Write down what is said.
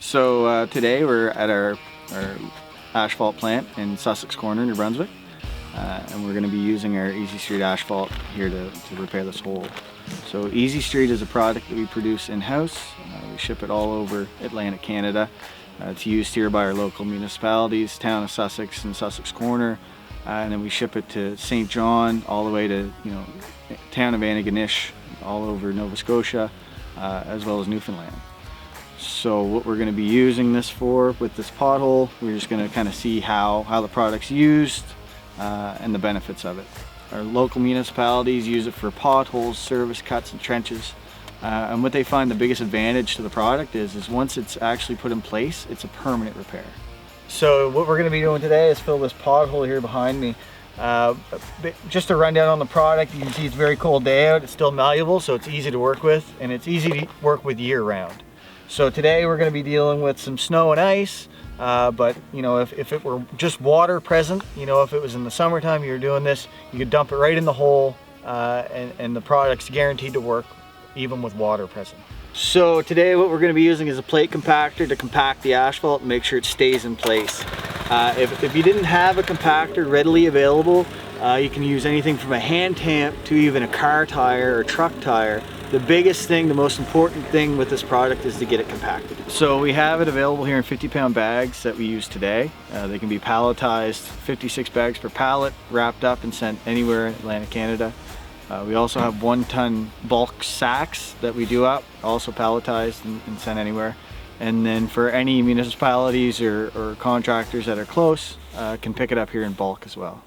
So today we're at our asphalt plant in Sussex Corner, New Brunswick, and we're going to be using our Easy Street asphalt here to repair this hole. So Easy Street is a product that we produce in-house. We ship it all over Atlantic Canada. It's used here by our local municipalities, town of Sussex and Sussex Corner, and then we ship it to St. John all the way to town of Antigonish, all over Nova Scotia, as well as Newfoundland. So what we're going to be using this for with this pothole, we're just going to kind of see how the product's used and the benefits of it. Our local municipalities use it for potholes, service cuts, and trenches. And what they find the biggest advantage to the product is once it's actually put in place, it's a permanent repair. So what we're going to be doing today is fill this pothole here behind me. Just to run down on the product, you can see it's a very cold day out. It's still malleable, so it's easy to work with, and it's easy to work with year-round. So today we're going to be dealing with some snow and ice, but if it were just water present, if it was in the summertime you were doing this, you could dump it right in the hole, and the product's guaranteed to work even with water present. So today what we're going to be using is a plate compactor to compact the asphalt and make sure it stays in place. If you didn't have a compactor readily available, you can use anything from a hand tamp to even a car tire or truck tire. The biggest thing, the most important thing with this product is to get it compacted. So we have it available here in 50-pound bags that we use today. They can be palletized, 56 bags per pallet, wrapped up and sent anywhere in Atlantic Canada. We also have 1-ton bulk sacs that we do up, also palletized and sent anywhere. And then for any municipalities or contractors that are close, can pick it up here in bulk as well.